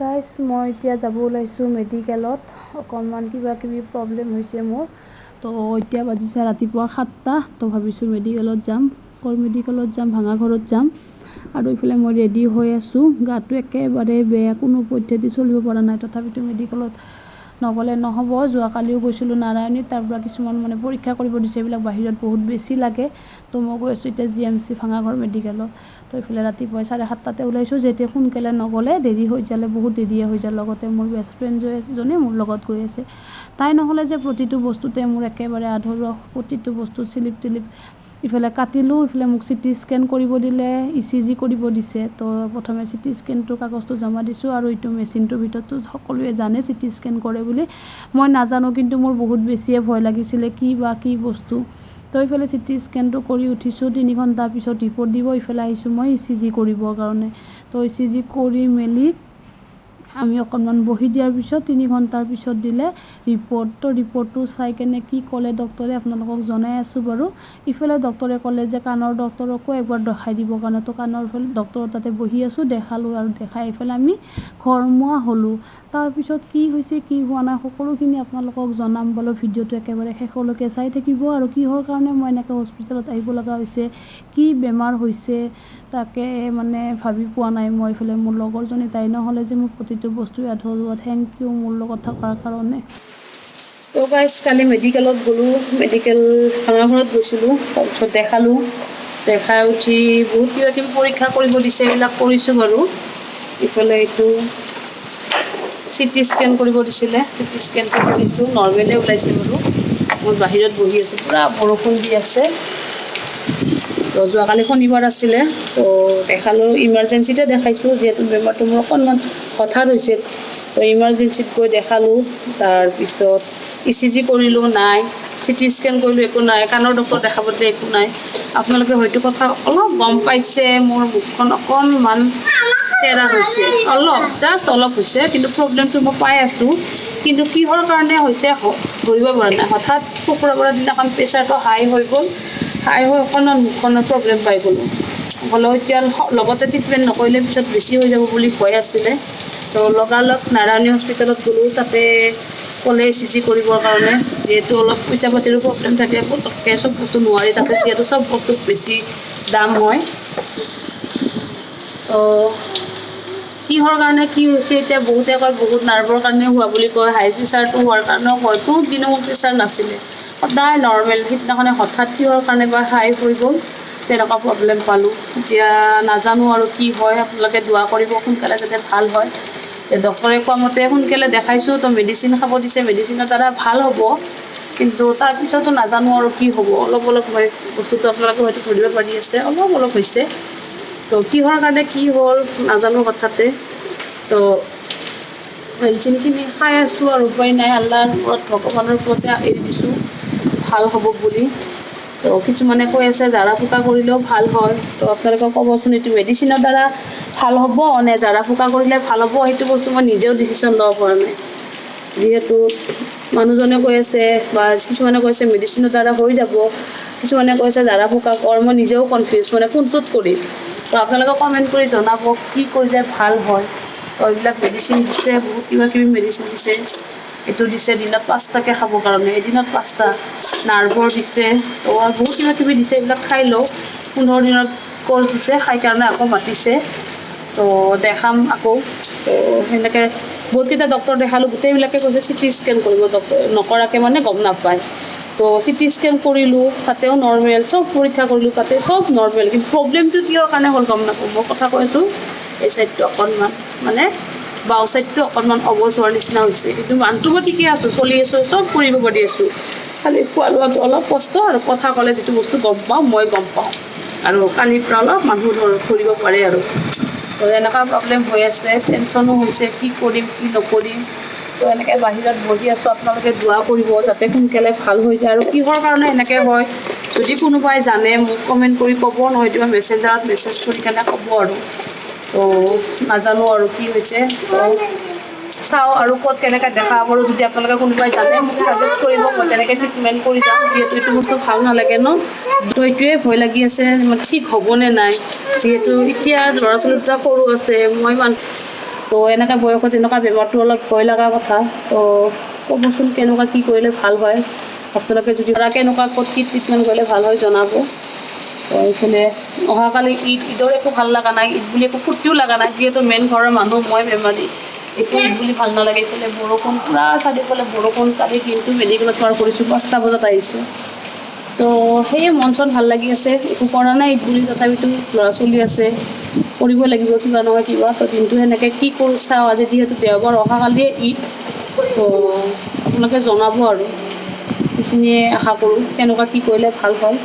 Guys মই এতিয়া যাব ওলাইছোঁ মেডিকেলত অকণমান কিবা কিবি প্ৰব্লেম হৈছে মোৰ তো এতিয়া বাজিছে ৰাতিপুৱা 7টা তো ভাবিছোঁ মেডিকেলত যাম ভাঙাঘৰত যাম আৰু ইফালে মই ৰেডি হৈ আছোঁ গাটো একেবাৰে বেয়া কোনো পদ্ধতি চলিব পৰা নাই তথাপিতো মেডিকেলত নগ'লে নহ'ব যোৱাকালিও গৈছিলোঁ নাৰায়ণীত তাৰ পৰা কিছুমান পৰীক্ষা কৰিব দিছে এইবিলাক বাহিৰত বহুত বেছি লাগে তো মই গৈ আছোঁ এতিয়া GMC ভাঙাঘৰ মেডিকেলত তো ইফালে ৰাতিপুৱা 7:30টাতে ওলাইছোঁ যেতিয়া সোনকালে নগ'লে দেৰি হৈ যালে বহুত দেৰিয়ে হৈ যায় লগতে মোৰ বেষ্ট ফ্ৰেণ্ড জনে মোৰ লগত গৈ আছে তাই নহ'লে যে প্ৰতিটো বস্তুতে মোৰ একেবাৰে আধৰুৱা প্ৰতিটো বস্তু স্লিপ টিলিপ ইফালে কাটিলোঁ ইফালে মোক CT স্কেন কৰিব দিলে ECG কৰিব দিছে তো প্ৰথমে CT স্কেনটো কাগজটো জমা দিছোঁ আৰু এইটো মেচিনটোৰ ভিতৰতো সকলোৱে জানে CT স্কেন কৰে বুলি মই নাজানো কিন্তু মোৰ বহুত বেছিয়ে ভয় লাগিছিলে কি বস্তু তো ইফালে CT স্কেনটো কৰি উঠিছোঁ 3 ঘণ্টা পিছত ৰিপৰ্ট দিব ইফালে আহিছোঁ মই ECG কৰিবৰ কাৰণে তো ECG কৰি মেলি আমি অকণমান বহি দিয়াৰ পিছত 3 ঘণ্টাৰ পিছত দিলে ৰিপৰ্টটো চাই কেনে কি ক'লে ডক্টৰে আপোনালোকক জনাই আছোঁ বাৰু ইফালে ডক্টৰে ক'লে যে কাণৰ ডক্টৰকো একবাৰ দেখাই দিবৰ কাৰণে তো কাণৰ ফালে ডক্টৰৰ তাতে বহি আছোঁ দেখালোঁ আৰু দেখাই ইফালে আমি ঘৰমুৱা হ'লোঁ তাৰপিছত কি হৈছে কি হোৱা নাই সকলোখিনি আপোনালোকক জনাম বাৰু ভিডিঅ'টো একেবাৰে শেষলৈকে চাই থাকিব আৰু কিহৰ কাৰণে মই এনেকৈ হস্পিটেলত আহিব লগা হৈছে কি বেমাৰ হৈছে তাকে ভাবি পোৱা নাই মই ইফালে মোৰ লগৰজনী তাই নহ'লে যে মোৰ প্ৰতিটো বস্তুৱে আধৰুৱা থেংক ইউ মোৰ লগত থকাৰ কাৰণে তো গাইজ কালি মেডিকেলত গ'লোঁ মেডিকেল ভাঙাঘৰত গৈছিলোঁ তাৰপিছত দেখাই উঠি বহুত কিবা কিবি পৰীক্ষা কৰিব দিছে এইবিলাক কৰিছোঁ বাৰু ইফালে এইটো CT স্কেন কৰিব দিছিলে CT স্কেনটো কৰিছোঁ নৰ্মেলে ওলাইছে বাৰু মই বাহিৰত বহি আছোঁ পূৰা বৰষুণ দি আছে তো যোৱাকালি শনিবাৰ আছিলে তো দেখালোঁ ইমাৰ্জেঞ্চিতে দেখাইছোঁ যিহেতু বেমাৰটো মোৰ অকণমান হঠাৎ হৈছে তো ইমাৰ্জেঞ্চিত গৈ দেখালোঁ তাৰপিছত ECG কৰিলোঁ নাই CT স্কেন কৰিলোঁ একো নাই কাণৰ ডক্টৰ দেখাবলৈ একো নাই আপোনালোকে হয়তো কথা অলপ গম পাইছে মোৰ মুখখন অকণমান তেৰা হৈছে জাষ্ট অলপ হৈছে কিন্তু প্ৰব্লেমটো মই পাই আছোঁ কিন্তু কিহৰ কাৰণে হৈছে ধৰিব পৰা নাই হঠাৎ শুক্ৰবাৰৰ দিনাখন প্ৰেছাৰটো হাই হৈ গ'ল হাই হৈ অকণমান মুখখনৰ প্ৰব্লেম পাই গ'লোঁ হ'লেও এতিয়া লগতে ট্ৰিটমেণ্ট নকৰিলে পিছত বেছি হৈ যাব বুলি ভয় আছিলে তো লগালগ নাৰায়ণী হস্পিটেলত গ'লোঁ তাতে ক'লে ECG কৰিবৰ কাৰণে যিহেতু অলপ পইচা পাতিৰো প্ৰব্লেম থাকে পটককৈ চব বস্তু নোৱাৰি তাতে যিহেতু চব বস্তু বেছি দাম হয় তো কিহৰ কাৰণে কি হৈছে এতিয়া বহুতে কয় বহুত নাৰ্ভৰ কাৰণে হোৱা বুলি কয় হাই প্ৰেছাৰটো হোৱাৰ কাৰণেও হয় কোনো দিনো মোৰ প্ৰেছাৰ নাছিলে সদায় নৰ্মেল সিদিনাখনে হঠাৎ কিহৰ কাৰণে বা হাই হৈ গ'ল তেনেকুৱা প্ৰব্লেম পালোঁ এতিয়া নাজানো আৰু কি হয় আপোনালোকে দোৱা কৰিব সোনকালে যাতে ভাল হয় ডক্টৰে কোৱা মতে সোনকালে দেখাইছোঁ তো মেডিচিন খাব দিছে মেডিচিনৰ দ্বাৰা ভাল হ'ব কিন্তু তাৰপিছতো নাজানো আৰু কি হ'ব অলপ মই বস্তুটো আপোনালোকে হয়তো ধৰিব পাৰি আছে অলপ হৈছে তো কিহৰ কাৰণে কি হ'ল নাজানো হঠাতে তো মেডিচিনখিনি খাই আছোঁ আৰু উপায় নাই আল্লাহৰ ওপৰত ভগৱানৰ ওপৰতে এৰি দিছোঁ ভাল হ'ব বুলি তো কিছুমানে কৈ আছে জাৰা ফুকা কৰিলেও ভাল হয় তো আপোনালোকে ক'বচোন এইটো মেডিচিনৰ দ্বাৰা ভাল হ'ব নে জাৰা ফুকা কৰিলে ভাল হ'ব সেইটো বস্তু মই নিজেও ডিচিশ্যন ল'ব পৰা নাই যিহেতু মানুহজনে কৈ আছে বা কিছুমানে কৈছে মেডিচিনৰ দ্বাৰা হৈ যাব কিছুমানে কৈছে জাৰা ফুকা মই নিজেও কনফিউজ কোনটোত কৰিম তো আপোনালোকে কমেণ্ট কৰি জনাব কি কৰিলে ভাল হয় তো এইবিলাক মেডিচিন দিছে বহুত কিবা কিবি মেডিচিন দিছে এইটো দিছে দিনত 5টাকৈ খাবৰ কাৰণে এদিনত 5টা নাৰ্ভৰ দিছে তো আৰু বহুত কিবা কিবি দিছে এইবিলাক খাই লওঁ 15 দিনত কোৰ্চ দিছে খাই কাৰণে আকৌ মাতিছে তো দেখাম আকৌ তো সেনেকৈ বহুতকেইটা ডক্টৰ দেখালোঁ গোটেইবিলাকে কৈছে CT স্কেন কৰিব ডক্টৰ নকৰাকৈ গম নাপায় তো CT স্কেন কৰিলোঁ তাতেও নৰ্মেল চব পৰীক্ষা কৰিলোঁ তাতে চব নৰ্মেল কিন্তু প্ৰব্লেমটো কিহৰ কাৰণে হ'ল গম নাপাওঁ মই কথা কৈছোঁ এই চাইডটো অকণমান বাওঁ চাইডটো অকণমান অৱজ হোৱাৰ নিচিনা হৈছে কিন্তু মানুহটো মই ঠিকে আছোঁ চলি আছোঁ চব কৰিব পাৰি আছোঁ খালি খোৱা লোৱাটো অলপ কষ্ট আৰু কথা ক'লে যিটো বস্তু গম পাওঁ মই গম পাওঁ আৰু কালিৰ পৰা অলপ মানুহ ধৰিব পাৰে আৰু তো এনেকুৱা প্ৰব্লেম হৈ আছে টেনশ্যনো হৈছে কি কৰিম কি নকৰিম তো এনেকৈ বাহিৰত বহি আছোঁ আপোনালোকে দোৱা কৰিব যাতে সোনকালে ভাল হৈ যায় আৰু কিহৰ কাৰণে এনেকৈ হয় যদি কোনোবাই জানে মোক কমেণ্ট কৰি ক'ব নহয় কিবা মেছেঞ্জাৰত মেছেজ কৰি কেনে ক'ব আৰু তো নাজানো আৰু কি হৈছে তো চাওঁ আৰু ক'ত কেনেকৈ দেখাব পাৰোঁ যদি আপোনালোকে কোনোবাই জানে মোক ছাজেষ্ট কৰিব মই তেনেকৈ ট্ৰিটমেণ্ট কৰি যাম যিহেতু এইটো বস্তু ভাল নালাগে তো এইটোৱে ভয় লাগি আছে ঠিক হ'বনে নাই যিহেতু এতিয়া ল'ৰা ছোৱালী দুটা সৰু আছে মই তো এনেকৈ বয়সত এনেকুৱা বেমাৰটো অলপ ভয় লগা কথা। তো ক'বচোন কেনেকুৱা কি কৰিলে ভাল হয়, আপোনালোকে যদি কেনেকুৱা ক'ত কি ট্ৰিটমেণ্ট কৰিলে ভাল হয় জনাব। তো এইফালে অহাকালি ঈদৰ একো ভাল লগা নাই, ঈদ বুলি একো ফূৰ্তিও লগা নাই, যিহেতু মেইন ঘৰৰ মানুহ মই বেমাৰী, একো ঈদ বুলি ভাল নালাগে। এইফালে বৰষুণ পূৰা চাৰিওফালে বৰষুণ, কালি দিনটো মেডিকেলত পাৰ কৰিছোঁ, 5টা বজাত আহিছোঁ। তো সেয়ে মন চন ভাল লাগি আছে, একো কৰা নাই ঈদ বুলি, তথাপিতো ল'ৰা ছোৱালী আছে, কৰিব লাগিব কিবা নহয় কিবা। তো দিনটো সেনেকৈ কি কৰোঁ চাওঁ, আজি যিহেতু দেওবাৰ, অহাকালিয়ে ঈদ। তো আপোনালোকে জনাব আৰু, সেইখিনিয়ে আশা কৰোঁ কেনেকুৱা কি কৰিলে ভাল হয়।